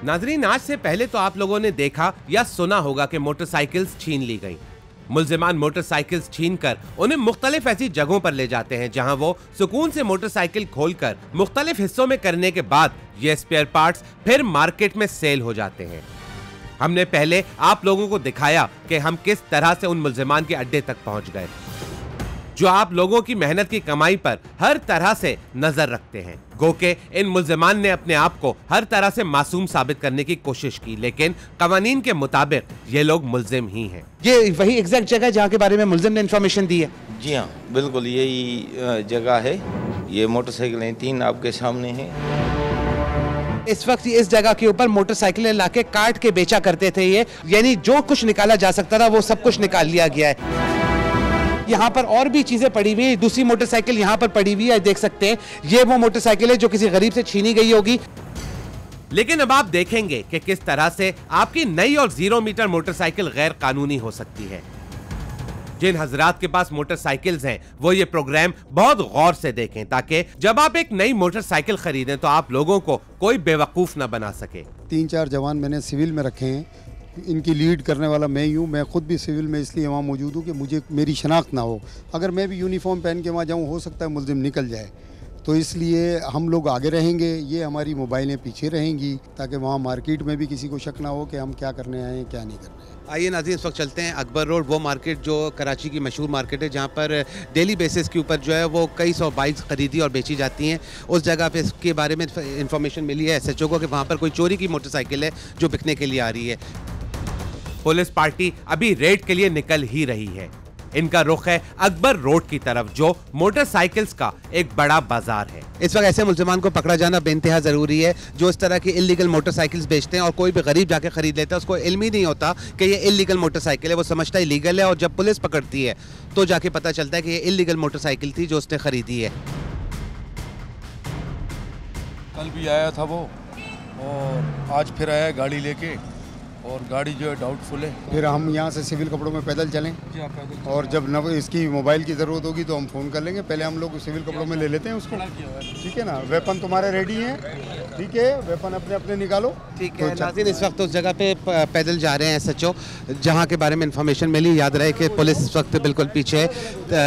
नाजरीन, आज से पहले तो आप लोगों ने देखा या सुना होगा कि मोटरसाइकिल्स छीन ली गईं। मुल्जिमान मोटरसाइकिल्स छीनकर उन्हें मुख्तलिफ ऐसी जगहों पर ले जाते हैं जहां वो सुकून से मोटरसाइकिल खोलकर मुख्तलिफ हिस्सों में करने के बाद ये स्पेयर पार्ट्स फिर मार्केट में सेल हो जाते हैं। हमने पहले आप लोगों को दिखाया कि हम किस तरह से उन मुल्जिमान के अड्डे तक पहुंच गए, जो आप लोगों की मेहनत की कमाई पर हर तरह से नजर रखते हैं। गो के इन मुल्जिमान ने अपने आप को हर तरह से मासूम साबित करने की कोशिश की, लेकिन कवानीन के मुताबिक ये लोग मुल्जिम ही हैं। ये वही एग्जैक्ट जगह जहाँ के बारे में मुल्जिम ने इंफॉर्मेशन दी है? जी हाँ, बिल्कुल यही जगह है। ये मोटरसाइकिलें 3 आपके सामने हैं। इस वक्त इस जगह के ऊपर मोटरसाइकिलें लाके काट के बेचा करते थे ये, यानी जो कुछ निकाला जा सकता था वो सब कुछ निकाल लिया गया है। यहाँ पर और भी चीजें पड़ी हुई है, दूसरी मोटरसाइकिल यहाँ पर पड़ी हुई है, देख सकते हैं। ये वो मोटरसाइकिल है जो किसी गरीब से छीनी गई होगी। लेकिन अब आप देखेंगे कि किस तरह से आपकी नई और 0 मीटर मोटरसाइकिल गैर कानूनी हो सकती है। जिन हजरात के पास मोटरसाइकिल्स हैं वो ये प्रोग्राम बहुत गौर से देखें, ताकि जब आप एक नई मोटरसाइकिल खरीदें तो आप लोगों को कोई बेवकूफ न बना सके। 3-4 जवान मैंने सिविल में रखे हैं, इनकी लीड करने वाला मैं ही हूँ। मैं खुद भी सिविल में इसलिए वहाँ मौजूद हूँ कि मुझे मेरी शनाख्त ना हो। अगर मैं भी यूनिफॉर्म पहन के वहाँ जाऊँ, हो सकता है मुल्जिम निकल जाए, तो इसलिए हम लोग आगे रहेंगे, ये हमारी मोबाइलें पीछे रहेंगी, ताकि वहाँ मार्केट में भी किसी को शक ना हो कि हम क्या करने आए हैं क्या नहीं करने आए। आइए नाज़रीन, इस वक्त चलते हैं अकबर रोड, वो मार्केट जो कराची की मशहूर मार्केट है, जहाँ पर डेली बेसिस के ऊपर जो है वो कई सौ बाइक्स खरीदी और बेची जाती हैं। उस जगह पे इसके बारे में इंफॉर्मेशन मिली है SHO को कि वहाँ पर कोई चोरी की मोटरसाइकिल है जो बिकने के लिए आ रही है। पुलिस पार्टी अभी रेड के लिए निकल ही रही है। इनका रुख है अकबर रोड की तरफ, जो मोटरसाइकिल्स का एक बड़ा बाजार है। इस वक्त ऐसे मुल्जिमान को पकड़ा जाना बेइंतहा ज़रूरी है जो इस तरह की इलीगल मोटरसाइकिल्स बेचते हैं, और कोई भी गरीब जाके खरीद लेता है, उसको इल्म ही नहीं होता कि ये इलीगल मोटरसाइकिल है। वो समझता है इलीगल है, और जब पुलिस पकड़ती है तो जाके पता चलता है कि ये इलीगल मोटरसाइकिल थी जो उसने खरीदी है। कल भी आया था वो, और आज फिर आया गाड़ी लेके, और गाड़ी जो है डाउटफुल है। फिर हम यहाँ से सिविल कपड़ों में पैदल चलें, और जब न इसकी मोबाइल की ज़रूरत होगी तो हम फ़ोन कर लेंगे। पहले हम लोग सिविल कपड़ों में ले लेते हैं उसको, ठीक है ना। वेपन तुम्हारे रेडी हैं, ठीक है, वेपन अपने अपने निकालो, ठीक है। नाज़रीन, इस वक्त उस जगह पे पैदल जा रहे हैं SHO, जहाँ के बारे में इंफॉर्मेशन मिली। याद रहे कि पुलिस इस वक्त बिल्कुल पीछे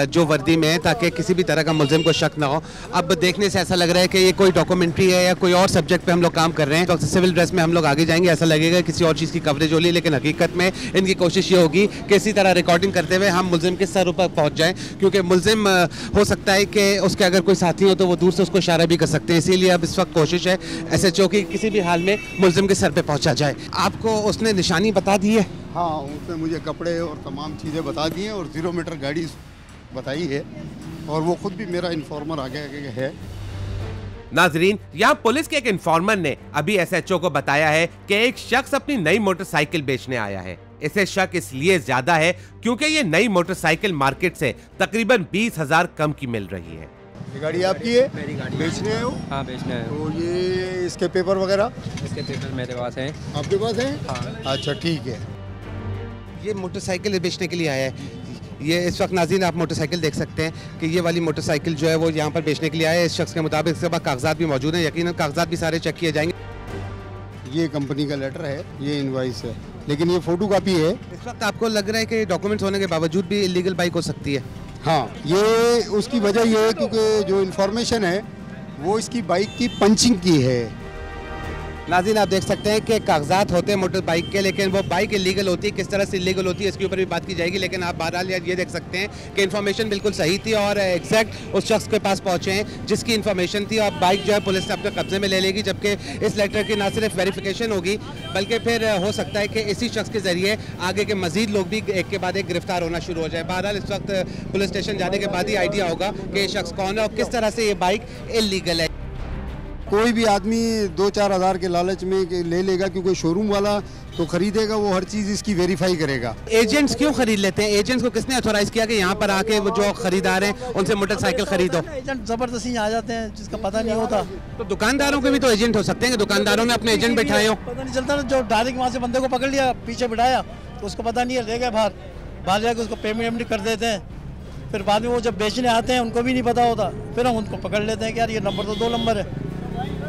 जो वर्दी में है, ताकि किसी भी तरह का मुल्जिम को शक ना हो। अब देखने से ऐसा लग रहा है कि ये कोई डॉक्यूमेंट्री है या कोई और सब्जेक्ट पे हम लोग काम कर रहे हैं। तो सिविल ड्रेस में हम लोग आगे जाएंगे, ऐसा लगेगा किसी और चीज़ की कवरेज हो रही है, लेकिन हकीकत में इनकी कोशिश ये होगी कि इसी तरह रिकॉर्डिंग करते हुए हम मुल्जिम के सर ऊपर पहुंच जाएं, क्योंकि मुल्जिम हो सकता है कि उसके अगर कोई साथी हो तो वो दूर से उसको इशारा भी कर सकते हैं। इसीलिए अब इस वक्त कोशिश है SHO की किसी भी हाल में मुल्जिम के सर पे पहुंचा जाए। आपको उसने निशानी बता दी है? हाँ, उसने मुझे कपड़े और तमाम चीज़ें बता दी हैं, और 0 मीटर गाड़ी बताई है, और वो खुद भी मेरा इन्फॉर्मर आगे है। नाजरीन, यहाँ पुलिस के एक इन्फॉर्मर ने अभी SHO को बताया है कि एक शख्स अपनी नई मोटरसाइकिल बेचने आया है। इसे शक इसलिए ज्यादा है क्योंकि ये नई मोटरसाइकिल मार्केट से तकरीबन 20,000 कम की मिल रही है। ये गाड़ी आपकी है? मेरी गाड़ी बेचने आए हो? हाँ, बेचने आए हो। तो ये इसके पेपर वगैरह? इसके पेपर मेरे पास हैं। आपके पास हैं? हाँ। अच्छा, ठीक है। ये मोटरसाइकिल बेचने के लिए आया है। ये इस वक्त नाज़रीन आप मोटरसाइकिल देख सकते हैं कि ये वाली मोटरसाइकिल जो है वो यहाँ पर बेचने के लिए आया है। इस शख्स के मुताबिक इसके पास कागजात भी मौजूद हैं। यकीनन कागजात भी सारे चेक किए जाएंगे। ये कंपनी का लेटर है, ये इनवॉइस है, लेकिन ये फोटो कॉपी है। इस वक्त आपको लग रहा है कि डॉक्यूमेंट्स होने के बावजूद भी इलीगल बाइक हो सकती है? हाँ, ये उसकी वजह ये है क्योंकि जो इन्फॉर्मेशन है वो इसकी बाइक की पंचिंग की है। नाज़रीन, आप देख सकते हैं कि कागजात होते हैं मोटर बाइक के, लेकिन वो बाइक इलीगल होती है। किस तरह से इलीगल होती है इसके ऊपर भी बात की जाएगी, लेकिन आप बहरहाल ये देख सकते हैं कि इन्फॉर्मेशन बिल्कुल सही थी और एग्जैक्ट उस शख्स के पास पहुंचे हैं जिसकी इन्फॉर्मेशन थी। और बाइक जो है पुलिस अपने कब्जे में ले लेगी, जबकि इस लेटर की ना सिर्फ वेरिफिकेशन होगी बल्कि फिर हो सकता है कि इसी शख्स के जरिए आगे के मजीद लोग भी एक के बाद एक गिरफ्तार होना शुरू हो जाए। बहरहाल इस वक्त पुलिस स्टेशन जाने के बाद ही आइडिया होगा कि ये शख्स कौन है और किस तरह से ये बाइक इलीगल है। कोई भी आदमी 2-4 हज़ार के लालच में ले लेगा, क्योंकि शोरूम वाला तो खरीदेगा, वो हर चीज़ इसकी वेरीफाई करेगा। एजेंट्स क्यों खरीद लेते हैं? एजेंट्स को किसने ऑथोराइज किया कि यहाँ पर आके वो जो खरीदार हैं उनसे मोटरसाइकिल खरीदो? एजेंट जबरदस्ती आ जाते हैं जिसका पता नहीं होता। तो दुकानदारों के भी तो एजेंट हो सकते हैं कि दुकानदारों ने अपने एजेंट बैठाए हो। पता नहीं चलता ना, जो डायरेक्ट वहाँ से बंदे को पकड़ लिया, पीछे बिठाया तो उसको पता नहीं है, ले गए बाहर जाके उसको पेमेंट कर देते हैं। फिर बाद में वो जब बेचने आते हैं उनको भी नहीं पता होता, फिर हम उनको पकड़ लेते हैं कि यार ये नंबर तो 2 नंबर है,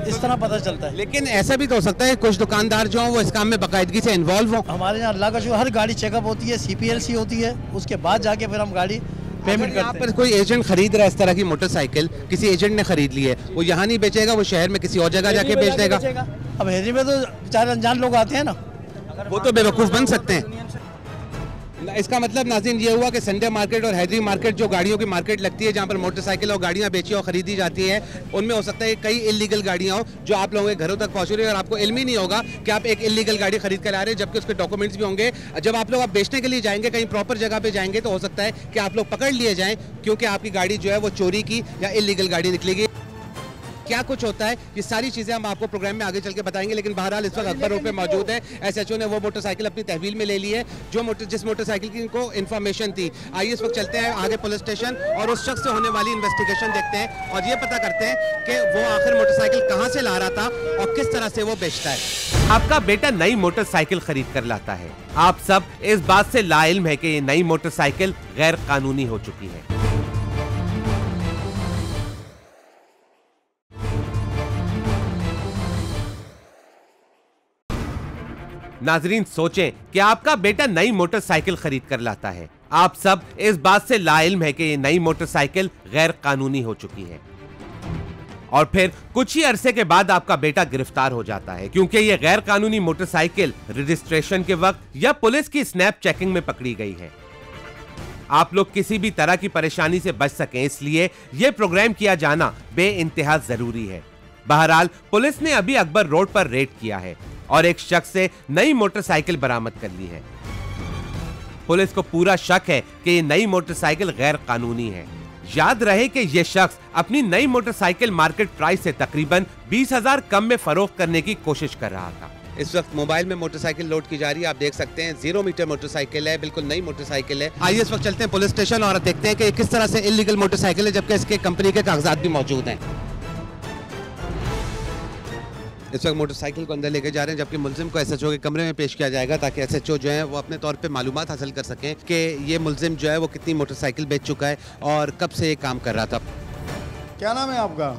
इस तरह पता चलता है। लेकिन ऐसा भी तो हो सकता है कुछ दुकानदार जो हों वो इस काम में बाकायदगी से इन्वॉल्व हों। हमारे यहाँ अल्लाह का शुक्र, हर गाड़ी चेकअप होती है, CPLC होती है, उसके बाद जाके फिर हम गाड़ी पेमेंट यहाँ करते पर हैं। कोई एजेंट खरीद रहा है इस तरह की मोटरसाइकिल, किसी एजेंट ने खरीद ली है, वो यहाँ नहीं बेचेगा, वो शहर में किसी और जगह जाके बेच देगा। अब हेरी में तो बेचारे अनजान लोग आते हैं ना, वो तो बेवकूफ़ बन सकते हैं। इसका मतलब नाज़रीन ये हुआ कि संडे मार्केट और हैदरी मार्केट जो गाड़ियों की मार्केट लगती है जहाँ पर मोटरसाइकिल और गाड़ियाँ बेची और खरीदी जाती हैं, उनमें हो सकता है कई इलीगल गाड़ियाँ हो जो आप लोगों के घरों तक पहुँच रही है और आपको इल्म ही नहीं होगा कि आप एक इलीगल गाड़ी खरीद कर ला रहे हैं, जबकि उसके डॉक्यूमेंट्स भी होंगे। जब आप लोग आप बेचने के लिए जाएंगे कहीं प्रॉपर जगह पे जाएंगे तो हो सकता है कि आप लोग पकड़ लिए जाएं क्योंकि आपकी गाड़ी जो है वो चोरी की या इलीगल गाड़ी निकलेगी। क्या कुछ होता है ये सारी चीज़ें हम आपको प्रोग्राम में आगे चल के बताएंगे, लेकिन बहरहाल इस वक्त अकबर रोड पे मौजूद है। SHO ने वो मोटरसाइकिल अपनी तहवील में ले ली है जिस मोटरसाइकिल की इनको इन्फॉर्मेशन थी। आइए इस वक्त चलते हैं आगे पुलिस स्टेशन और उस शख्स से होने वाली इन्वेस्टिगेशन देखते हैं और ये पता करते हैं कि वो आखिर मोटरसाइकिल कहाँ से ला रहा था और किस तरह से वो बेचता है। आपका बेटा नई मोटरसाइकिल खरीद कर लाता है। आप सब इस बात से लाइल्म है कि ये नई मोटरसाइकिल गैर कानूनी हो चुकी है। नाजरीन सोचें कि आपका बेटा नई मोटरसाइकिल खरीद कर लाता है। आप सब इस बात से लाइल्म है कि ये नई मोटरसाइकिल गैर कानूनी हो चुकी है और फिर कुछ ही अरसे के बाद आपका बेटा गिरफ्तार हो जाता है क्योंकि ये गैर कानूनी मोटरसाइकिल रजिस्ट्रेशन के वक्त या पुलिस की स्नैप चेकिंग में पकड़ी गई है। आप लोग किसी भी तरह की परेशानी से बच सकें इसलिए यह प्रोग्राम किया जाना बेइंतहा जरूरी है। बहरहाल पुलिस ने अभी अकबर रोड पर रेड किया है और एक शख्स से नई मोटरसाइकिल बरामद कर ली है। पुलिस को पूरा शक है कि ये नई मोटरसाइकिल गैर कानूनी है। याद रहे कि यह शख्स अपनी नई मोटरसाइकिल मार्केट प्राइस से तकरीबन 20,000 कम में फरोख्त करने की कोशिश कर रहा था। इस वक्त मोबाइल में मोटरसाइकिल लोड की जा रही है, आप देख सकते हैं 0 मीटर मोटरसाइकिल है, बिल्कुल नई मोटरसाइकिल है। आइए इस वक्त चलते हैं पुलिस स्टेशन और देखते हैं कि किस तरह से इलीगल मोटरसाइकिल है जबकि इसके कंपनी के कागजात भी मौजूद हैं। इस वक्त मोटरसाइकिल को अंदर लेके जा रहे हैं जबकि मुलजिम को SHO के कमरे में पेश किया जाएगा ताकि SHO जो है वो अपने तौर पे मालूमात हासिल कर सकें कि ये मुलजिम जो है वो कितनी मोटरसाइकिल बेच चुका है और कब से ये काम कर रहा था। क्या नाम है आपका?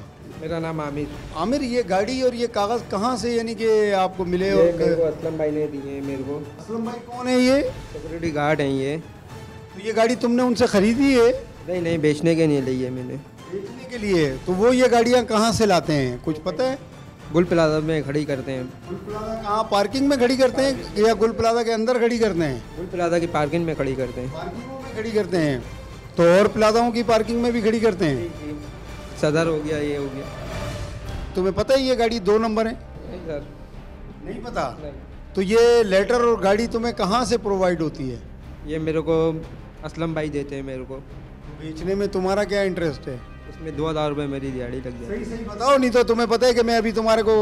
मेरा नाम आमिर। आमिर, ये गाड़ी और ये कागज़ कहाँ से यानी कि आपको मिले? ये और मेरे को असलम भाई ने दिए हैं मेरे को। असलम भाई कौन है ये? सिक्योरिटी गार्ड हैं ये। तो ये गाड़ी तुमने उनसे खरीदी है? नहीं नहीं, बेचने के लिए ली है मैंने। बेचने के लिए? तो वो ये गाड़ियाँ कहाँ से लाते हैं, कुछ पता है? गुल प्लाजा में खड़ी करते हैं। गुल प्लाजा कहाँ, पार्किंग में खड़ी करते हैं या गुल प्लाजा के अंदर खड़ी करते हैं? गुल प्लाजा की पार्किंग में खड़ी करते हैं। पार्किंगों में खड़ी करते हैं। तो और प्लाजाओं की पार्किंग में भी खड़ी करते हैं? सदर हो गया, ये हो गया। तुम्हें पता है ये गाड़ी 2 नंबर है? नहीं सर, नहीं पता। नहीं। तो ये लेटर और गाड़ी तुम्हें कहाँ से प्रोवाइड होती है? ये मेरे को असलम भाई देते हैं मेरे को। बेचने में तुम्हारा क्या इंटरेस्ट है? उसमें 2,000 रुपये मेरी दिहाड़ी लग जाती है। सही बताओ, नहीं तो तुम्हें पता है कि मैं अभी तुम्हारे को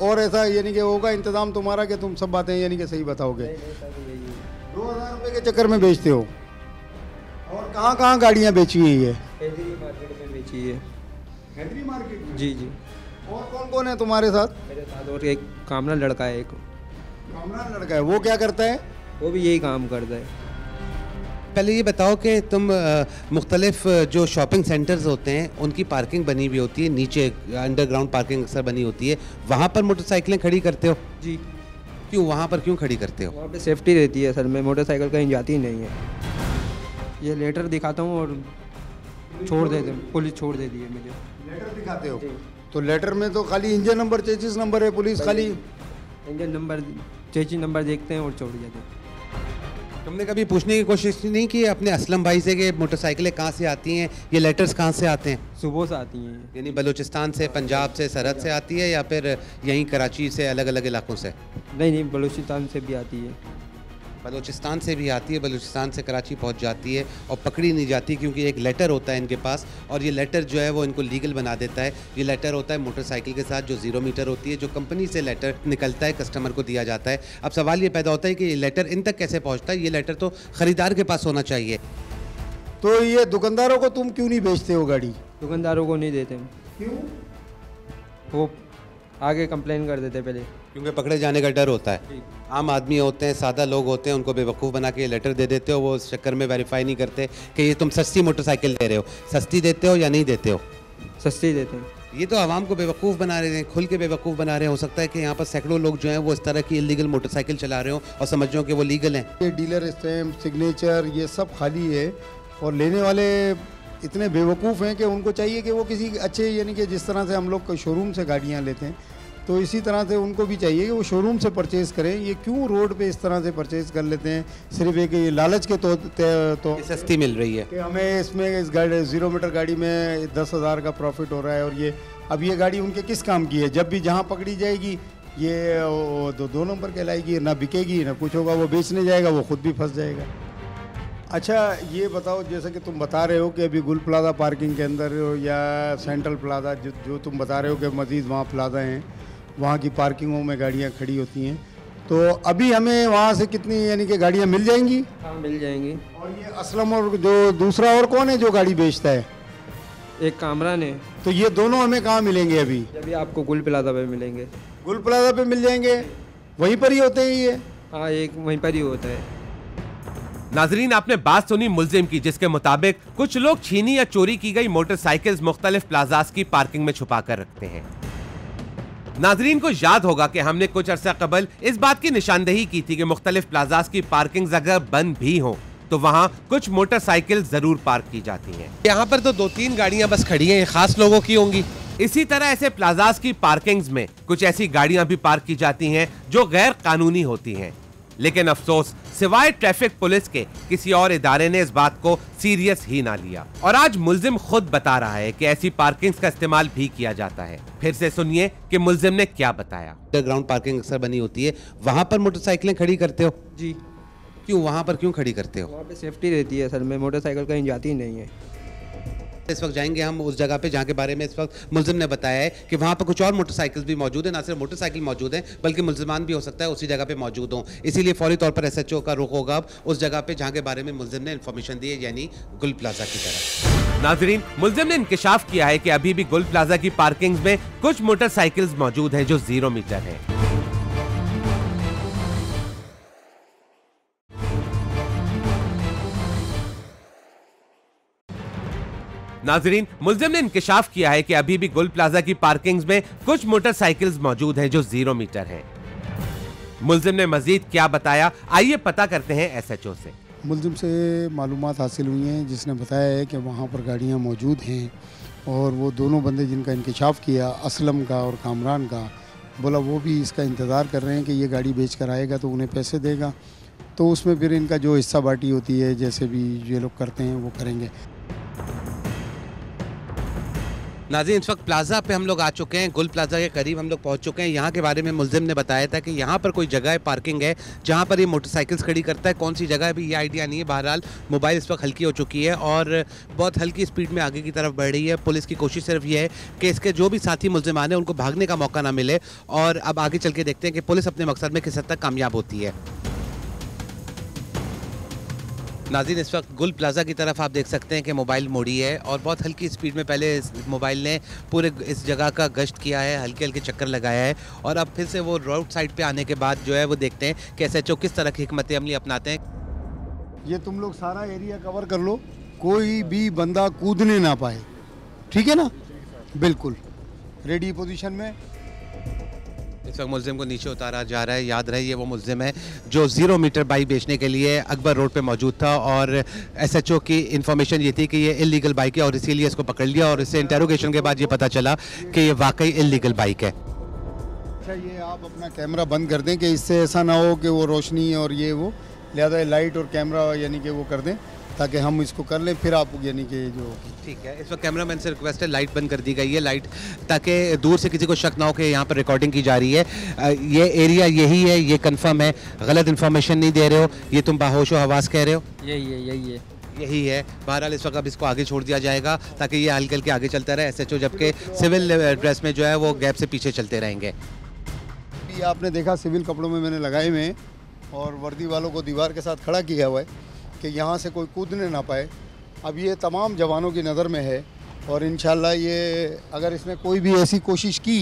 और ऐसा यानी कि होगा इंतजाम तुम्हारा कि तुम सब बातें यानी कि सही बताओगे। 2,000 रुपये के चक्कर में बेचते हो। और कहाँ कहाँ गाड़ियाँ बेची है ये? हैदरी मार्केट में बेची है। हैदरी मार्केट में? जी जी। और कौन कौन है तुम्हारे साथ? मेरे साथ और एक कामरान लड़का है, एक कामरान लड़का है। वो क्या करता है? वो भी यही काम करता है। पहले ये बताओ कि तुम मुख्तलिफ जो शॉपिंग सेंटर्स होते हैं उनकी पार्किंग बनी हुई होती है, नीचे अंडरग्राउंड पार्किंग अक्सर बनी होती है, वहाँ पर मोटरसाइकिलें खड़ी करते हो? जी। क्यों, वहाँ पर क्यों खड़ी करते हो? वहाँ पे सेफ्टी रहती है सर, में मोटरसाइकिल कहीं जाती नहीं है। ये लेटर दिखाता हूँ और छोड़ देते, पुलिस छोड़ देती है मुझे। लेटर दिखाते हो? तो लेटर में तो खाली इंजन नंबर, चेसिस नंबर है, पुलिस खाली इंजन नंबर, चेसिस नंबर देखते हैं और छोड़ देते हैं। तुमने कभी पूछने की कोशिश नहीं की अपने असलम भाई से कि मोटरसाइकिलें कहाँ से आती हैं, ये लेटर्स कहाँ से आते हैं? सुबह से आती हैं। यानी बलूचिस्तान से, पंजाब से, सरहद से आती है या फिर यहीं कराची से, अलग अलग इलाकों से? नहीं नहीं, बलूचिस्तान से भी आती है। बलूचिस्तान से भी आती है, बलूचिस्तान से कराची पहुंच जाती है और पकड़ी नहीं जाती क्योंकि एक लेटर होता है इनके पास और ये लेटर जो है वो इनको लीगल बना देता है। ये लेटर होता है मोटरसाइकिल के साथ जो 0 मीटर होती है, जो कंपनी से लेटर निकलता है कस्टमर को दिया जाता है। अब सवाल ये पैदा होता है कि ये लेटर इन तक कैसे पहुँचता है? ये लेटर तो ख़रीदार के पास होना चाहिए। तो ये दुकानदारों को तुम क्यों नहीं बेचते हो गाड़ी? दुकानदारों को नहीं देते, क्यों? वो आगे कंप्लेन कर देते पहले, क्योंकि पकड़े जाने का डर होता है। आम आदमी होते हैं, सादा लोग होते हैं, उनको बेवकूफ़ बना के लेटर दे देते हो, वो उस चक्कर में वेरीफाई नहीं करते कि ये तुम सस्ती मोटरसाइकिल दे रहे हो। सस्ती देते हो या नहीं देते हो? सस्ती देते हैं। ये तो आवाम को बेवकूफ़ बना रहे हैं, खुल के बेवकूफ़ बना रहे हैं। हो सकता है कि यहाँ पर सैकड़ों लोग जो हैं वो इस तरह की इलीगल मोटरसाइकिल चला रहे हो और समझ रहे हो कि वो लीगल हैं। ये डीलर स्टैम्प, सिग्नेचर, ये सब खाली है और लेने वाले इतने बेवकूफ़ हैं कि उनको चाहिए कि वो किसी अच्छे, यानी कि जिस तरह से हम लोग शोरूम से गाड़ियाँ लेते हैं, तो इसी तरह से उनको भी चाहिए कि वो शोरूम से परचेज़ करें। ये क्यों रोड पे इस तरह से परचेज़ कर लेते हैं, सिर्फ एक ये लालच के तो सस्ती मिल रही है कि हमें इसमें इस गाड़ी 0 मीटर गाड़ी में 10,000 का प्रॉफिट हो रहा है। और ये अब ये गाड़ी उनके किस काम की है? जब भी जहाँ पकड़ी जाएगी ये दो नंबर कहलाएगी, ना बिकेगी ना कुछ होगा, वो बेचने जाएगा, वो खुद भी फंस जाएगा। अच्छा ये बताओ, जैसे कि तुम बता रहे हो कि अभी गुल प्लाजा पार्किंग के अंदर या सेंट्रल प्लाजा जो तुम बता रहे हो कि मज़ीद वहाँ प्लाजा हैं, वहाँ की पार्किंगों में गाड़ियाँ खड़ी होती हैं, तो अभी हमें वहाँ से कितनी यानी कि गाड़ियाँ मिल जाएंगी? हाँ मिल जाएंगी। और ये असलम और जो दूसरा और कौन है जो गाड़ी बेचता है? एक कामरान है। तो ये दोनों हमें कहाँ मिलेंगे अभी? अभी आपको गुल प्लाजा पे मिलेंगे। गुल प्लाजा पे मिल जाएंगे, वहीं पर ही होते हैं ये? हाँ एक वहीं पर ही होता है। नाजरीन, आपने बात सुनी मुल्जिम की, जिसके मुताबिक कुछ लोग छीनी या चोरी की गई मोटरसाइकिल्स मुख्तलिफ प्लाजास की पार्किंग में छुपा कर रखते हैं। नाजरीन को याद होगा कि हमने कुछ अरसा कबल इस बात की निशानदेही की थी कि मुख्तलिफ प्लाजास की पार्किंग अगर बंद भी हो तो वहाँ कुछ मोटरसाइकिल जरूर पार्क की जाती हैं। यहाँ पर तो 2-3 गाड़ियाँ बस खड़ी हैं, खास लोगों की होंगी। इसी तरह ऐसे प्लाजास की पार्किंग्स में कुछ ऐसी गाड़ियां भी पार्क की जाती हैं जो गैर कानूनी होती हैं, लेकिन अफसोस सिवाय ट्रैफिक पुलिस के किसी और इदारे ने इस बात को सीरियस ही ना लिया। और आज मुल्जिम खुद बता रहा है कि ऐसी पार्किंग्स का इस्तेमाल भी किया जाता है। फिर से सुनिए कि मुल्जिम ने क्या बताया। अंडरग्राउंड पार्किंग अक्सर बनी होती है, वहाँ पर मोटरसाइकिलें खड़ी करते हो? जी। क्यों, वहाँ पर क्यों खड़ी करते हो? वहाँ पे सेफ्टी रहती है सर, में मोटरसाइकिल कहीं जाती ही नहीं है। इस वक्त जाएंगे हम उस जगह पे जहाँ के बारे में इस वक्त मुल्जिम ने बताया है कि वहाँ पर कुछ और मोटरसाइकिल भी मौजूद है। ना सिर्फ मोटरसाइकिल मौजूद है बल्कि मुल्जिमान भी हो सकता है उसी जगह पे मौजूद हों। इसीलिए फौरी तौर पर SHO का रुख होगा अब उस जगह पे जहाँ के बारे में मुल्जिम ने इन्फॉर्मेशन दी है, यानी गुल प्लाजा की तरफ। नाजरीन, मुल्जिम ने इंकिशाफ किया है कि अभी भी गुल प्लाजा की पार्किंग्स में कुछ मोटरसाइकिल्स मौजूद हैं जो 0 मीटर हैं। नाजरीन, मुल्जिम ने इंकिशाफ किया है कि अभी भी गुल प्लाजा की पार्किंग्स में कुछ मोटरसाइकिल्स मौजूद हैं जो 0 मीटर हैं। मुल्जिम ने मजीद क्या बताया, आइए पता करते हैं SHO से। मुल्जिम से मालूमात हासिल हुई हैं जिसने बताया है कि वहाँ पर गाड़ियाँ मौजूद हैं और वो दोनों बंदे जिनका इंकिशाफ किया, असलम का और कामरान का, बोला वो भी इसका इंतज़ार कर रहे हैं कि ये गाड़ी बेच कर आएगा तो उन्हें पैसे देगा, तो उसमें फिर इनका जो हिस्सा बाटी होती है जैसे भी ये लोग करते हैं वो करेंगे। नाज़रीन, इस वक्त प्लाजा पे हम लोग आ चुके हैं, गुल प्लाजा के करीब हम लोग पहुंच चुके हैं। यहाँ के बारे में मुल्जिम ने बताया था कि यहाँ पर कोई जगह है, पार्किंग है, जहाँ पर ये मोटरसाइकिल्स खड़ी करता है। कौन सी जगह है अभी ये आइडिया नहीं है। बहरहाल मोबाइल इस वक्त हल्की हो चुकी है और बहुत हल्की स्पीड में आगे की तरफ बढ़ रही है। पुलिस की कोशिश सिर्फ ये है कि इसके जो भी साथी मुल्जिमान हैं उनको भागने का मौका ना मिले। और अब आगे चल के देखते हैं कि पुलिस अपने मकसद में किस हद तक कामयाब होती है। नाज़रीन, इस वक्त गुल प्लाजा की तरफ आप देख सकते हैं कि मोबाइल मोड़ी है और बहुत हल्की स्पीड में पहले इस मोबाइल ने पूरे इस जगह का गश्त किया है, हल्के हल्के चक्कर लगाया है और अब फिर से वो रोड साइड पे आने के बाद जो है वो देखते हैं कि SHO किस तरह की हिकमत अमली अपनाते हैं। ये तुम लोग सारा एरिया कवर कर लो, कोई भी बंदा कूदने ना पाए, ठीक है ना? बिल्कुल रेडी पोजीशन में। इस वक्त मुल्जिम को नीचे उतारा जा रहा है। याद रहे ये वो मुल्जिम है जो 0 मीटर बाइक बेचने के लिए अकबर रोड पे मौजूद था और SHO की इन्फॉर्मेशन ये थी कि ये इलीगल बाइक है और इसीलिए इसको पकड़ लिया और इससे इंटेरोगेशन के बाद ये पता चला कि ये वाकई इलीगल बाइक है। अच्छा, ये आप अपना कैमरा बंद कर दें कि इससे ऐसा ना हो कि वो रोशनी और ये वो, लिहाजा लाइट और कैमरा यानी कि वो कर दें ताकि हम इसको कर लें, फिर आप यानी कि जो ठीक है। इस वक्त कैमरामैन से रिक्वेस्ट है लाइट बंद कर दी गई है, लाइट, ताकि दूर से किसी को शक ना हो कि यहाँ पर रिकॉर्डिंग की जा रही है। ये एरिया यही है, ये कंफर्म है, गलत इन्फॉर्मेशन नहीं दे रहे हो, ये तुम बाहोश हवास कह रहे हो? यही है। बहरहाल इस वक्त अब इसको आगे छोड़ दिया जाएगा ताकि ये हल्के हल्के आगे चलता रहे SHO, जबकि सिविल ड्रेस में जो है वो गैप से पीछे चलते रहेंगे। भी आपने देखा सिविल कपड़ों में मैंने लगाए हुए हैं और वर्दी वालों को दीवार के साथ खड़ा किया हुआ है कि यहाँ से कोई कूदने ना पाए। अब ये तमाम जवानों की नज़र में है और इंशाल्लाह ये अगर इसने कोई भी ऐसी कोशिश की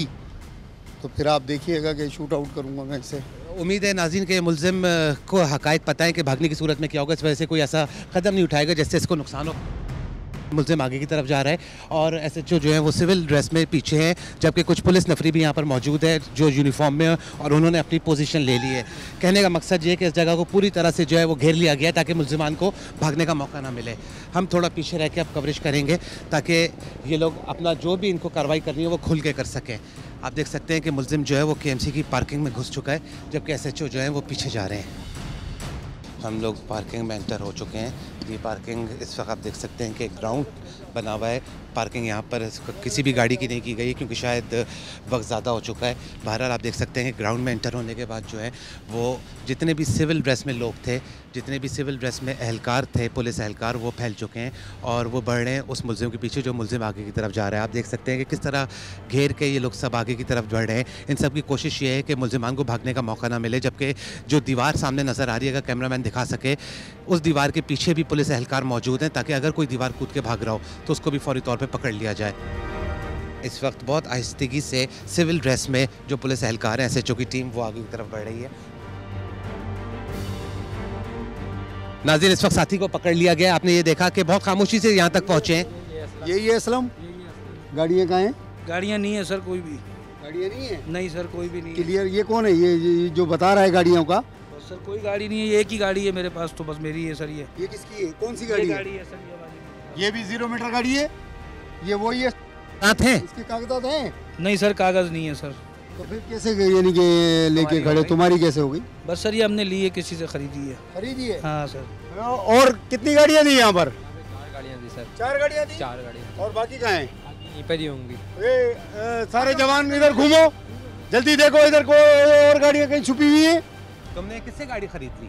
तो फिर आप देखिएगा कि शूट आउट करूँगा मैं इससे। उम्मीद है नाज़रीन के मुल्जिम को हक़ाइक़ पता है कि भागने की सूरत में क्या होगा, इस वजह से कोई ऐसा कदम नहीं उठाएगा जिससे इसको नुकसान हो। मुल्जिम आगे की तरफ जा रहा है और एसएचओ जो है वो सिविल ड्रेस में पीछे हैं, जबकि कुछ पुलिस नफरी भी यहाँ पर मौजूद है जो यूनिफॉर्म में और उन्होंने अपनी पोजीशन ले ली है। कहने का मकसद ये है कि इस जगह को पूरी तरह से जो है वो घेर लिया गया है ताकि मुल्जिमान को भागने का मौका ना मिले। हम थोड़ा पीछे रह के अब कवरेज करेंगे ताकि ये लोग अपना जो भी इनको कार्रवाई करनी है वो खुल के कर सकें। आप देख सकते हैं कि मुल्जिम जो है वो केएमसी की पार्किंग में घुस चुका है, जबकि एसएचओ जो है वो पीछे जा रहे हैं। हम लोग पार्किंग में एंटर हो चुके हैं। ये पार्किंग इस वक्त आप देख सकते हैं कि एक ग्राउंड बना हुआ है। पार्किंग यहाँ पर किसी भी गाड़ी की नहीं की गई क्योंकि शायद वक्त ज़्यादा हो चुका है। बहरहाल आप देख सकते हैं कि ग्राउंड में एंटर होने के बाद जो है वो जितने भी सिविल ड्रेस में लोग थे, जितने भी सिविल ड्रेस में एहलकार थे, पुलिस एहलकार, वो फैल चुके हैं और वो बढ़ रहे हैं उस मुल्जिम के पीछे जो मुल्जिम आगे की तरफ जा रहा है। आप देख सकते हैं कि किस तरह घेर के ये लोग सब आगे की तरफ बढ़ रहे हैं। इन सब की कोशिश ये है कि मुल्जिमान को भागने का मौका ना मिले, जबकि जो दीवार सामने नज़र आ रही है, अगर कैमरामैन दिखा सके, उस दीवार के पीछे भी पुलिस एहलकार मौजूद हैं ताकि अगर कोई दीवार कूद के भाग रहा हो तो उसको भी फौरी तौर पे पकड़ लिया जाए। इस वक्त बहुत आहिस्तगी से सिविल ड्रेस में जो पुलिस एहलकार हैं, एसएचओ की टीम, वो आगे की तरफ बढ़ रही है। नाज़रीन, इस वक्त साथी को पकड़ लिया गया। आपने ये देखा कि बहुत खामोशी से यहाँ तक पहुँचे हैं। यही है असलम। गाड़ियाँ कहाँ हैं? गाड़ियाँ नहीं है सर, कोई भी गाड़ियाँ नहीं है। नहीं सर, कोई भी नहीं है। क्लियर। ये कौन है ये जो बता रहा है गाड़ियों का? सर कोई गाड़ी नहीं है, ये एक ही गाड़ी है मेरे पास, तो बस मेरी है सर। ये किसकी है? कौन सी गाड़ी है? है सर, ये वाली। ये भी 0 मीटर गाड़ी है। ये वही है। साथ हैं इसके कागजात हैं? नहीं सर, कागज़ नहीं है सर। तो फिर कैसे यानी कि लेके खड़े? तुम्हारी कैसे हो गई? बस सर ये हमने ली है, किसी से खरीदी है। खरीदी है? हाँ सर। और कितनी गाड़ियाँ दी यहाँ पर? 4 गाड़ियाँ दी सर। 4 गाड़ियाँ दी? 4 गाड़ियाँ। और बाकी कहाँ हैं? यहीं पर ही होंगी। सारे जवान इधर घूमो, जल्दी देखो इधर को और गाड़ियाँ कहीं छुपी हुई हैं। तुमने किससे गाड़ी खरीद ली?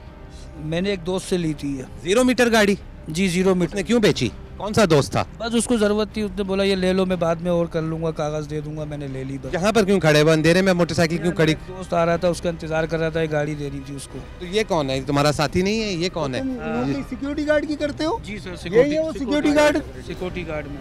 मैंने एक दोस्त से ली थी ये। 0 मीटर गाड़ी? जी 0 मीटर। उसने क्यों बेची? कौन सा दोस्त था? बस उसको ज़रूरत थी, उसने बोला ये ले लो, मैं बाद में और कर लूँगा, कागज़ दे दूँगा। मैंने ले ली बस। यहाँ पर क्यों खड़े हो? अंधेरे में मोटरसाइकिल क्यों खड़ी? दोस्त आ रहा था, उसका इंतज़ार कर रहा था, एक गाड़ी देनी थी उसको। तो ये कौन है? तुम्हारा साथी नहीं है? ये कौन है? सिक्योरिटी गार्ड की करते हो? जी सर, यही है वो सिक्योरिटी गार्ड? सिक्योरिटी गार्ड में।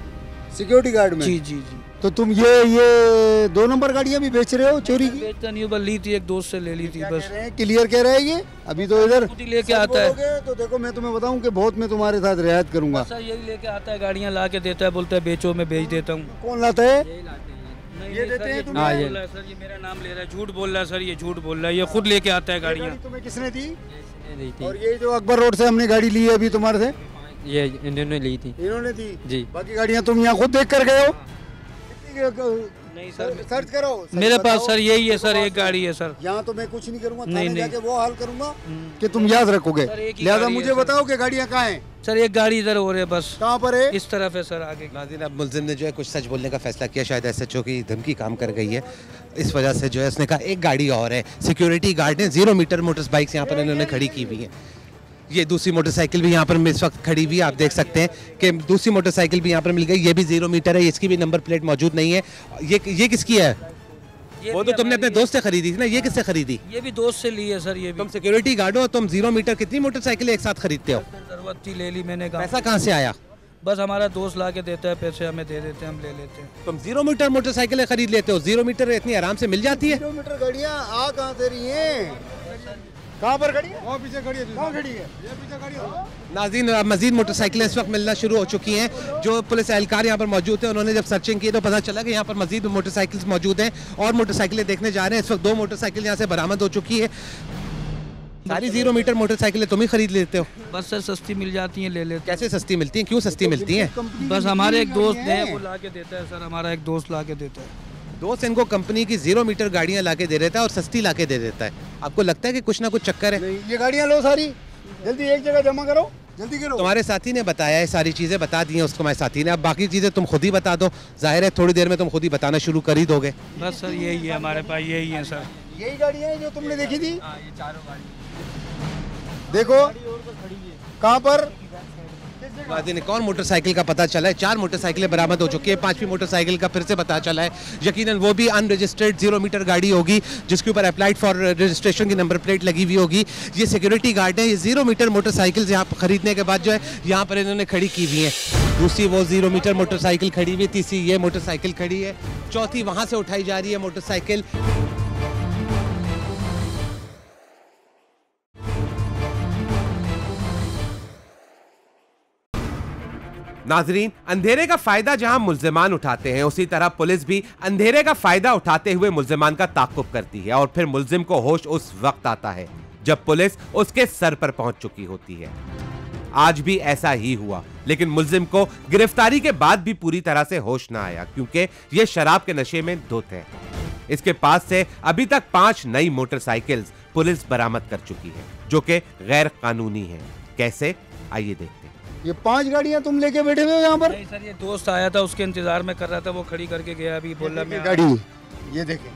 सिक्योरिटी गार्ड में? जी जी जी। तो तुम ये 2 नंबर गाड़ियाँ भी बेच रहे हो चोरी की? बेचता नहीं हूँ, बस ली थी, एक दोस्त से ले ली थी बस। क्लियर कह रहे हैं ये? अभी तो इधर खुद ही लेके आता है। तो देखो मैं तुम्हें बताऊं कि बहुत मैं तुम्हारे साथ रियायत करूंगा। सर यही लेके आता है, गाड़ियाँ ला के देता है, बोलता है बेचो, मैं बेच देता हूँ। कौन लाता है? ये देते हैं तुम्हें? सर ये मेरा नाम ले रहा है, झूठ बोल रहा है सर, ये झूठ बोल रहा है, ये खुद लेके आता है गाड़ियाँ। तुम्हें किसने दी? दी थी। और ये जो अकबर रोड से हमने गाड़ी ली है अभी तुम्हारे से, ये इन्होंने ली थी। इन्होंने दी? जी। बाकी गाड़ियाँ तुम यहाँ खुद देख कर गए हो? नहीं सर, सर्च करो। मेरे पास सर यही है सर, एक गाड़ी है सर। यहाँ तो मैं कुछ नहीं करूँगा, नहीं, थाने नहीं। जाके वो हाल करूँगा कि तुम याद रखोगे। सर, एक ही लिहाजा गाड़ी है मुझे सर। बताओ कि गाड़ियाँ कहाँ हैं? सर एक गाड़ी इधर हो रही है बस। कहाँ पर है? इस तरफ है सर, आगे। नाज़रीन, अब मुल्जिम ने जो है कुछ सच बोलने का फैसला किया। शायद एसएचओ की धमकी काम कर गई है, इस वजह से जो है उसने कहा एक गाड़ी और है। सिक्योरिटी गार्ड ने 0 मीटर मोटर बाइक्स यहाँ पर इन्होंने खड़ी की हुई हैं। ये दूसरी मोटरसाइकिल भी यहाँ पर इस वक्त खड़ी हुई है। आप देख सकते हैं कि दूसरी मोटरसाइकिल भी यहाँ पर मिल गई। ये भी 0 मीटर है, इसकी भी नंबर प्लेट मौजूद नहीं है। ये किसकी है? वो तो तुमने अपने दोस्त से खरीदी थी ना, ये किससे खरीदी? ये भी दोस्त से ली है सर। ये भी तुम सिक्योरिटी गार्ड हो, तुम 0 मीटर कितनी मोटरसाइकिल एक साथ खरीदते हो? जरूरत थी, ले ली मैंने। पैसा कहाँ से आया? बस हमारा दोस्त ला के देता है, पैसे हमें दे देते हैं, हम ले लेते हैं। तुम 0 मीटर मोटरसाइकिलें खरीद लेते हो? 0 मीटर इतनी आराम से मिल जाती है? 0 मीटर गाड़ियाँ आ कहाँ से रही हैं? कहाँ पर खड़ी है? वहाँ पीछे खड़ी है। कहाँ खड़ी है? ये पीछे खड़ी है। नाज़रीन, मजीद मोटरसाइकिलें इस वक्त मिलना शुरू हो चुकी हैं। जो पुलिस एहलकार यहाँ पर मौजूद थे, उन्होंने जब सर्चिंग की तो पता चला कि यहाँ पर मजीद मोटरसाइकिल्स मौजूद हैं और मोटरसाइकिलें देखने जा रहे हैं। इस वक्त 2 मोटरसाइकिल यहाँ से बरामद हो चुकी है। सारी 0 मीटर मोटरसाइकिलें तुम ही खरीद लेते हो? बस सर सस्ती मिल जाती हैं, ले लेते कैसे सस्ती मिलती हैं? क्यों सस्ती मिलती हैं? हैं। बस हमारे एक दोस्त है, वो ला के देता है सर, हमारा एक दोस्त ला के देता है। दोस्त इनको कंपनी की 0 मीटर गाड़ियाँ ला के दे देता है और सस्ती ला के दे देता है। आपको लगता है कि कुछ ना कुछ चक्कर है? ये गाड़ियाँ लो सारी, जल्दी एक जगह जमा करो, जल्दी करो। तुम्हारे साथी ने बताया है, सारी चीज़ें बता दी हैं उसको हमारे साथी ने। अब बाकी चीज़ें तुम खुद ही बता दो। जाहिर है थोड़ी देर में तुम खुद ही बताना शुरू कर ही दोगे। बस सर यही है हमारे पास, यही है सर। यही गाड़ियाँ हैं जो तुमने देखी थी? ये चारों गाड़ी। देखो कहाँ पर? नाज़रीन, एक और मोटरसाइकिल का पता चला है। 4 मोटरसाइकिलें बरामद हो चुकी है। 5वीं मोटरसाइकिल का फिर से पता चला है। यकीनन वो भी अनरजिस्टर्ड 0 मीटर गाड़ी होगी जिसके ऊपर अप्लाइड फॉर रजिस्ट्रेशन की नंबर प्लेट लगी हुई होगी। ये सिक्योरिटी गार्ड है। ये 0 मीटर मोटरसाइकिल यहाँ खरीदने के बाद जो है यहाँ पर इन्होंने खड़ी की हुई है। दूसरी वो 0 मीटर मोटरसाइकिल खड़ी हुई है, तीसरी ये मोटरसाइकिल खड़ी है, चौथी वहाँ से उठाई जा रही है मोटरसाइकिल। नाजरीन, अंधेरे का फायदा जहां मुल्जिमान उठाते हैं, उसी तरह पुलिस भी अंधेरे का फायदा उठाते हुए मुल्जिमान का ताक़ुब करती है और फिर मुल्जिम को होश उस वक्त आता है जब पुलिस उसके सर पर पहुंच चुकी होती है। आज भी ऐसा ही हुआ, लेकिन मुल्जिम को गिरफ्तारी के बाद भी पूरी तरह से होश ना आया क्योंकि यह शराब के नशे में धुत है। इसके पास से अभी तक 5 नई मोटरसाइकिल्स पुलिस बरामद कर चुकी है जो कि गैर कानूनी है। कैसे, आइए देखते हैं। ये 5 गाड़ियां तुम लेके बैठे हुए हो यहाँ पर? नहीं सर, ये दोस्त आया था, उसके इंतजार में कर रहा था, वो खड़ी करके गया, अभी बोला मैं गाड़ी, ये देखें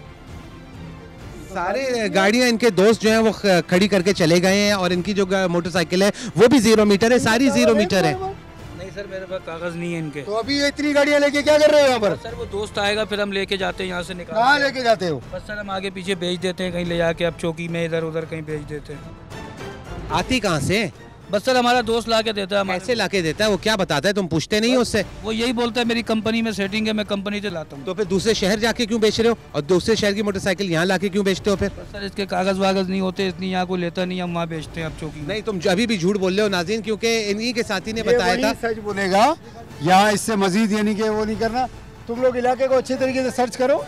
सारे गाड़ियां इनके दोस्त जो हैं वो खड़ी करके चले गए हैं और इनकी जो मोटरसाइकिल है वो भी 0 मीटर है, सारी 0 मीटर है। नहीं सर, मेरे पास कागज नहीं है इनके। तो अभी ये इतनी गाड़ियां लेके क्या कर रहे हो यहाँ पर? सर वो दोस्त आएगा, फिर हम लेके जाते हैं यहाँ से निकाल। कहाँ लेके जाते हो? बस सर हम आगे पीछे बेच देते हैं, कहीं ले जाके अब चौकी में इधर उधर कहीं बेच देते हैं। आती कहाँ से? बस सर हमारा दोस्त ला के देता है। कैसे ला के देता है? वो क्या बताता है? तुम पूछते नहीं हो उससे? वो यही बोलता है मेरी कंपनी में सेटिंग है, मैं कंपनी से लाता हूँ। तो फिर दूसरे शहर जाके क्यों बेच रहे हो और दूसरे शहर की मोटरसाइकिल यहाँ लाके क्यों बेचते हो? फिर सर इसके कागज वागज नहीं होते, इतनी यहाँ को लेता नहीं, हम वहाँ बेचते हैं अब चौकी। नहीं, तुम अभी भी झूठ बोल रहे हो नाज़रीन, क्योंकि इन्हीं के साथी ने बताया था। सच बोलेगा, यहाँ इससे मजीद यानी कि वो नहीं करना। तुम लोग इलाके को अच्छे तरीके से सर्च करो।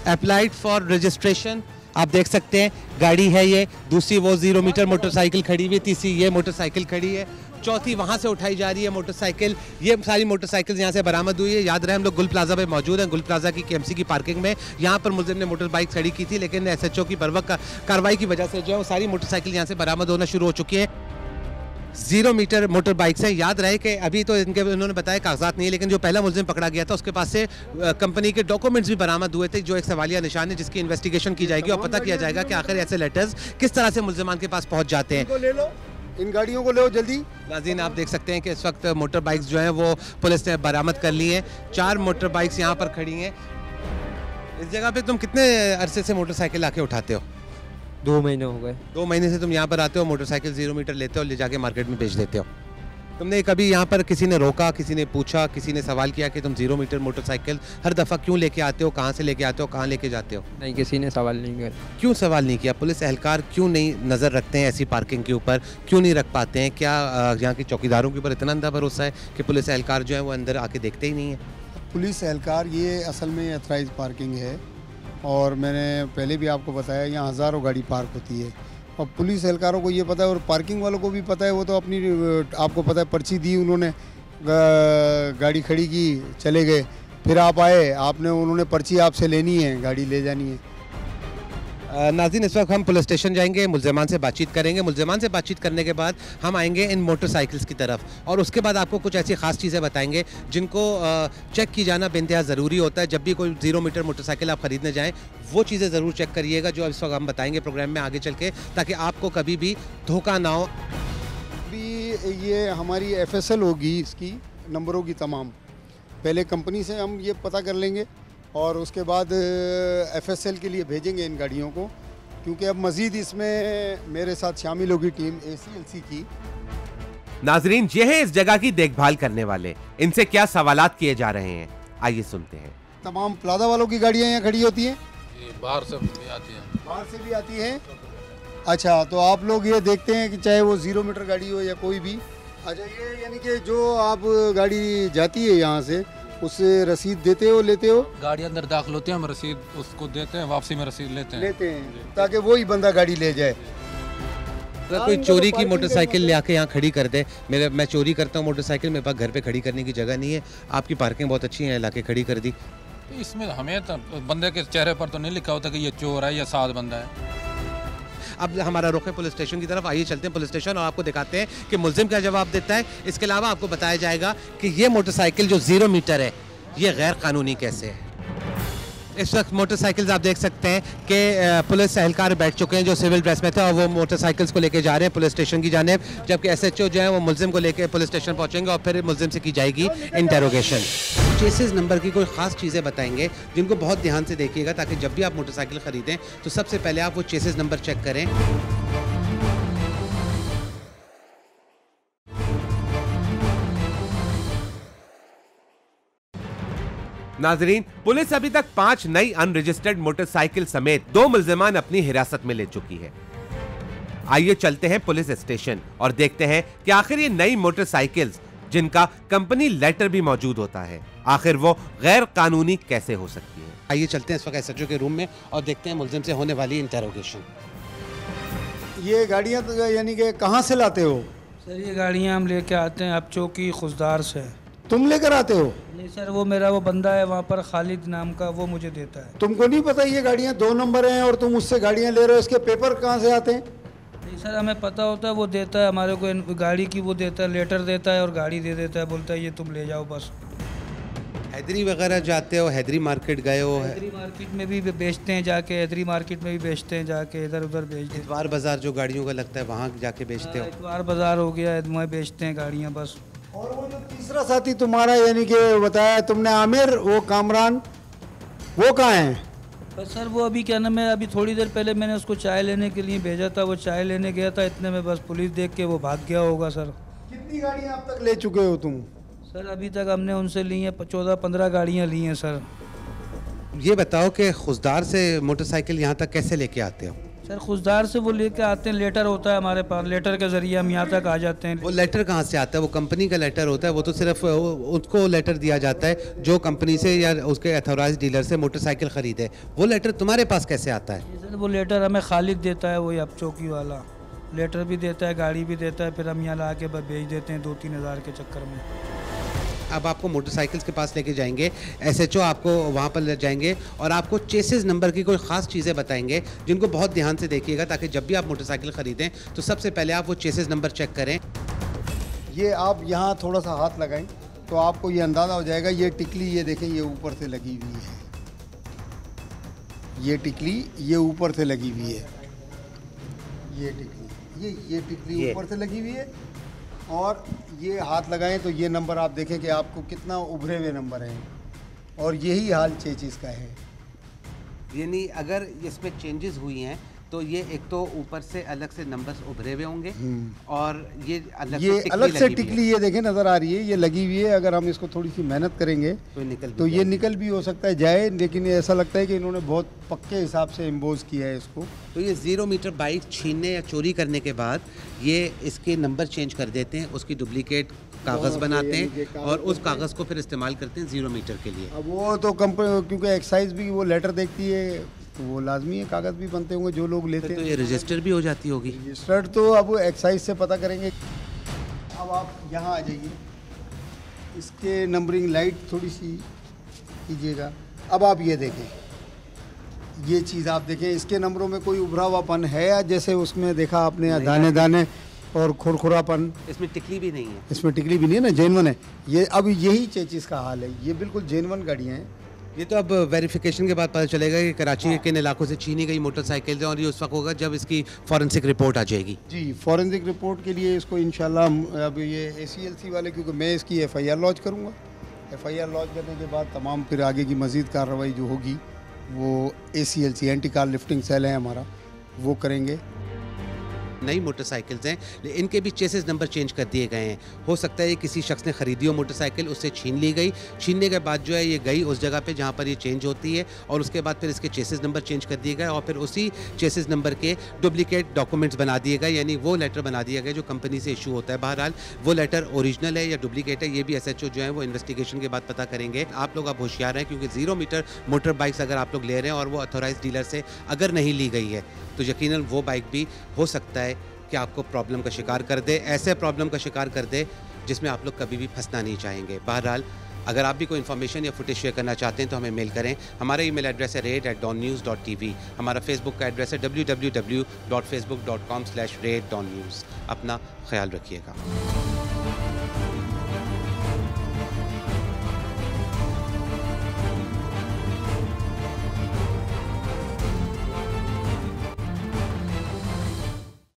अप्लाइड फॉर रजिस्ट्रेशन, आप देख सकते हैं गाड़ी है ये, दूसरी वो 0 मीटर मोटरसाइकिल खड़ी हुई है, तीसरी ये मोटरसाइकिल खड़ी है, चौथी वहाँ से उठाई जा रही है मोटरसाइकिल। ये सारी मोटरसाइकिल यहाँ से बरामद हुई है। याद रहे हम लोग गुल प्लाजा पे मौजूद हैं, गुल प्लाजा की KMC की पार्किंग में। यहाँ पर मुल्जिम ने मोटर बाइक खड़ी की थी, लेकिन SHO की बर्वक्त कार्रवाई की वजह से जो है वो सारी मोटरसाइकिल यहाँ से बरामद होना शुरू हो चुकी है। 0 मीटर मोटर बाइक्स हैं। याद रहे कि अभी तो उन्होंने बताया कागजात नहीं है, लेकिन जो पहला मुल्जिम पकड़ा गया था उसके पास से कंपनी के डॉक्यूमेंट्स भी बरामद हुए थे, जो एक सवालिया निशान है जिसकी इन्वेस्टिगेशन की जाएगी और पता किया जाएगा कि आखिर ऐसे लेटर्स किस तरह से मुल्जिमान के पास पहुंच जाते हैं। ले लो, इन गाड़ियों को लो जल्दी। नाज़रीन, आप देख सकते हैं कि इस वक्त मोटर बाइक्स जो हैं वो पुलिस ने बरामद कर ली हैं। 4 मोटर बाइक्स यहाँ पर खड़ी हैं। इस जगह पे तुम कितने अरसे से मोटरसाइकिल आके उठाते हो? 2 महीने हो गए। 2 महीने से तुम यहाँ पर आते हो, मोटरसाइकिल 0 मीटर लेते हो, ले जाके मार्केट में बेच देते हो। तुमने कभी यहाँ पर किसी ने रोका, किसी ने पूछा, किसी ने सवाल किया कि तुम 0 मीटर मोटरसाइकिल हर दफ़ा क्यों लेके आते हो, कहाँ से लेके आते हो, कहाँ लेके जाते हो? नहीं, किसी ने सवाल नहीं किया। क्यों सवाल नहीं किया? पुलिस एहलकार क्यों नहीं नज़र रखते हैं ऐसी पार्किंग के ऊपर, क्यों नहीं रख पाते हैं? क्या यहाँ के चौकीदारों के ऊपर इतना अंधा भरोसा है कि पुलिस एहलकार जो है वो अंदर आके देखते ही नहीं है? पुलिस एहलकार, ये असल में अथराइज पार्किंग है और मैंने पहले भी आपको बताया यहाँ हज़ारों गाड़ी पार्क होती है और पुलिस एहलकारों को ये पता है और पार्किंग वालों को भी पता है। वो तो अपनी, आपको पता है, पर्ची दी उन्होंने, गाड़ी खड़ी की, चले गए, फिर आप आए, उन्होंने पर्ची आपसे लेनी है, गाड़ी ले जानी है। नाज़रीन, इस वक्त हम पुलिस स्टेशन जाएंगे, मुल्ज़िमान से बातचीत करेंगे। मुल्ज़िमान से बातचीत करने के बाद हम आएंगे इन मोटरसाइकिल्स की तरफ और उसके बाद आपको कुछ ऐसी ख़ास चीज़ें बताएंगे जिनको चेक की जाना बेइंतहा ज़रूरी होता है। जब भी कोई 0 मीटर मोटरसाइकिल आप ख़रीदने जाएँ, वो चीज़ें ज़रूर चेक करिएगा जो इस वक्त हम बताएंगे प्रोग्राम में आगे चल के, ताकि आपको कभी भी धोखा ना हो। अभी ये हमारी FSL होगी, इसकी नंबरों की तमाम, पहले कंपनी से हम ये पता कर लेंगे और उसके बाद FSL के लिए भेजेंगे इन गाड़ियों को, क्योंकि अब मज़ीद इसमें मेरे साथ शामिल होगी टीम ACLC की। नाजरीन, ये है इस जगह की देखभाल करने वाले, इनसे क्या सवालात किए जा रहे हैं, आइए सुनते हैं। तमाम प्लाजा वालों की गाड़ियाँ यहाँ खड़ी होती हैं? बाहर से भी आती हैं। बाहर से भी आती हैं। अच्छा, तो आप लोग ये देखते हैं कि चाहे वो 0 मीटर गाड़ी हो या कोई भी। अच्छा, ये यानी कि जो आप गाड़ी जाती है यहाँ से, उससे रसीद देते हो, लेते हो? गाड़ी अंदर दाखिल होती है, हम रसीद उसको देते हैं, वापसी में रसीद लेते हैं ताकि वही बंदा गाड़ी ले जाए। अगर कोई चोरी की मोटरसाइकिल ले आके यहाँ खड़ी कर दे, मैं चोरी करता हूँ मोटरसाइकिल, मेरे पास घर पे खड़ी करने की जगह नहीं है, आपकी पार्किंग बहुत अच्छी है, लाके खड़ी कर दी, तो इसमें हमें तो बंदे के चेहरे पर तो नहीं लिखा होता कि ये चोर है या साध बंदा है। अब हमारा रुख है पुलिस स्टेशन की तरफ। आइए चलते हैं पुलिस स्टेशन और आपको दिखाते हैं कि मुल्जिम क्या जवाब देता है। इसके अलावा आपको बताया जाएगा कि ये मोटरसाइकिल जो 0 मीटर है ये गैर कानूनी कैसे है। इस वक्त मोटरसाइकिल्स आप देख सकते हैं कि पुलिस एहलकार बैठ चुके हैं जो सिविल ड्रेस में थे और वो मोटरसाइकिल्स को लेके जा रहे हैं पुलिस स्टेशन की जानिब, जबकि SHO जो है वो मुल्जिम को लेके पुलिस स्टेशन पहुंचेंगे और फिर मुल्जिम से की जाएगी इंटेरोगेशन। चेसिस नंबर की कोई ख़ास चीज़ें बताएंगे जिनको बहुत ध्यान से देखिएगा, ताकि जब भी आप मोटरसाइकिल ख़रीदें तो सबसे पहले आप वो चेसिस नंबर चेक करें। नाजरीन, पुलिस अभी तक 5 नई अनरजिस्टर्ड मोटरसाइकिल समेत 2 मुल्जिमान अपनी हिरासत में ले चुकी है। आइए चलते हैं पुलिस स्टेशन और देखते हैं कि आखिर ये नई मोटरसाइकिल्स जिनका कंपनी लेटर भी मौजूद होता है। आखिर वो गैर कानूनी कैसे हो सकती है? आइए चलते हैं इस वक्त एसएचओ के रूम में और देखते हैं मुलजिम से होने वाली इंटेरोगेशन। ये गाड़ियाँ तो यानी कि कहाँ से लाते हो? सर ये गाड़ियाँ हम लेके आते हैं अब चौकी खुशदार से। तुम लेकर आते हो? नहीं सर, वो मेरा वो बंदा है वहाँ पर खालिद नाम का, वो मुझे देता है। तुमको नहीं पता ये गाड़ियाँ 2 नंबर हैं और तुम उससे गाड़ियाँ ले रहे हो, इसके पेपर कहाँ से आते हैं? नहीं सर, हमें पता होता है, वो देता है हमारे को गाड़ी की, वो देता है लेटर देता है और गाड़ी दे देता है, बोलता है ये तुम ले जाओ बस। हैदरी वगैरह जाते हो? हैदरी मार्केट गए हो? हैदरी मार्केट में भी बेचते हैं जाके, हैदरी मार्केट में भी बेचते हैं जाके, इधर उधर बेच देते हैं। इतवार बाजार जो गाड़ियों का लगता है वहाँ जाके बेचते हो? इतवार बाजार हो गया, वहाँ बेचते हैं गाड़ियाँ बस। और वो जो तीसरा साथी तुम्हारा यानी कि बताया तुमने आमिर, वो कामरान, वो कहाँ है? बस सर वो अभी क्या नाम है, अभी थोड़ी देर पहले मैंने उसको चाय लेने के लिए भेजा था, वो चाय लेने गया था, इतने में बस पुलिस देख के वो भाग गया होगा सर। कितनी गाड़ियाँ अब तक ले चुके हो तुम? सर अभी तक हमने उनसे ली हैं 14-15 गाड़ियाँ ली हैं सर। ये बताओ कि खुशदार से मोटरसाइकिल यहाँ तक कैसे लेके आते हो? सर खुशदार से वो लेके आते हैं, लेटर होता है हमारे पास, लेटर के ज़रिए हम यहाँ तक आ जाते हैं। वो लेटर कहाँ से आता है? वो कंपनी का लेटर होता है? वो तो सिर्फ उसको लेटर दिया जाता है जो कंपनी से या उसके अथॉराइज्ड डीलर से मोटरसाइकिल खरीदे। वो लेटर तुम्हारे पास कैसे आता है? सर वो लेटर हमें खालिद देता है, वही अब चौकी वाला लेटर भी देता है, गाड़ी भी देता है, फिर हम यहाँ ला के बेच देते हैं 2-3 हज़ार के चक्कर में। अब आपको मोटरसाइकिल्स के पास लेके जाएंगे, एसएचओ आपको वहाँ पर ले जाएंगे और आपको चेसिस नंबर की कोई ख़ास चीज़ें बताएंगे जिनको बहुत ध्यान से देखिएगा, ताकि जब भी आप मोटरसाइकिल ख़रीदें तो सबसे पहले आप वो चेसिस नंबर चेक करें। ये आप यहाँ थोड़ा सा हाथ लगाएं तो आपको ये अंदाज़ा हो जाएगा। ये टिकली ये देखें, ये ऊपर से लगी हुई है, ये टिकली ये ऊपर से लगी हुई है, ये टिकली ये टिकली ऊपर से लगी हुई है। और ये हाथ लगाएं तो ये नंबर आप देखें कि आपको कितना उभरे हुए नंबर हैं, और यही हाल चेचिस का है। यानी अगर इसमें चेंजेस हुई हैं तो ये एक तो ऊपर से अलग से नंबर्स उभरे हुए होंगे और ये अलग से टिकली ये देखें नज़र आ रही है, ये लगी हुई है। अगर हम इसको थोड़ी सी मेहनत करेंगे तो ये निकल भी हो सकता है जाए, लेकिन ऐसा लगता है कि इन्होंने बहुत पक्के हिसाब से इम्पोज किया है इसको। तो ये 0 मीटर बाइक छीनने या चोरी करने के बाद ये इसके नंबर चेंज कर देते हैं, उसकी डुप्लीकेट कागज़ बनाते हैं और उस कागज़ को फिर इस्तेमाल करते हैं 0 मीटर के लिए। अब वो तो कंपनी, क्योंकि एक्साइज भी वो लेटर देखती है तो वो लाजमी है, कागज़ भी बनते होंगे जो लोग लेते हैं। तो ये रजिस्टर भी हो जाती होगी? रजिस्टर्ड तो अब एक्साइज से पता करेंगे। अब आप यहाँ आ जाइए, इसके नंबरिंग लाइट थोड़ी सी कीजिएगा। अब आप ये देखें, ये चीज़ आप देखें, इसके नंबरों में कोई उभरा हुआपन है या जैसे उसमें देखा आपने दाने दाने और खुरखुरापन? इसमें टिकली भी नहीं है। इसमें टिकली भी नहीं है ना, जेन्युइन है ये। अब यही चेचिस का हाल है, ये बिल्कुल जेन्युइन गाड़ियाँ हैं। ये तो अब वेरिफिकेशन के बाद पता चलेगा कि कराची के किन इलाकों से छीनी गई मोटरसाइकिल है, और ये उस वक्त होगा जब इसकी फॉरेंसिक रिपोर्ट आ जाएगी। जी, फॉरेंसिक रिपोर्ट के लिए इसको इंशाल्लाह अब ये ACLC वाले, क्योंकि मैं इसकी FIR लॉन्च करूँगा। FIR लॉन्च करने के बाद तमाम फिर आगे की मज़ीद कार्रवाई जो होगी वो ACLC anti car lifting cell है हमारा, वो करेंगे। नई मोटरसाइकिल्स हैं, इनके भी चेसिस नंबर चेंज कर दिए गए हैं। हो सकता है किसी शख्स ने ख़रीदी हो मोटरसाइकिल, उससे छीन ली गई, छीनने के बाद जो है ये गई उस जगह पे जहाँ पर ये चेंज होती है, और उसके बाद फिर इसके चेसिस नंबर चेंज कर दिए गए और फिर उसी चेसिस नंबर के डुप्लीकेट डॉक्यूमेंट्स बना दिए गए, यानी वो लेटर बना दिया गया जो कंपनी से इशू होता है। बहरहाल वो लेटर ओरिजिनल है या डुप्लीकेट है, ये भी SHO जो है वो इन्वेस्टिगेशन के बाद पता करेंगे। आप लोग अब होशियार हैं, क्योंकि 0 मीटर मोटर बाइक्स अगर आप लोग ले रहे हैं और वो अथॉराइज्ड डीलर से अगर नहीं ली गई है तो यकीनन वो बाइक भी हो सकता है कि आपको प्रॉब्लम का शिकार कर दे, ऐसे प्रॉब्लम का शिकार कर दे जिसमें आप लोग कभी भी फंसना नहीं चाहेंगे। बहरहाल अगर आप भी कोई इन्फॉर्मेशन या फुटेज शेयर करना चाहते हैं तो हमें मेल करें। हमारा ईमेल एड्रेस है raid@dawnnews.tv। हमारा फेसबुक का एड्रेस है www.facebook.com/raid.dawnnews। अपना ख्याल रखिएगा।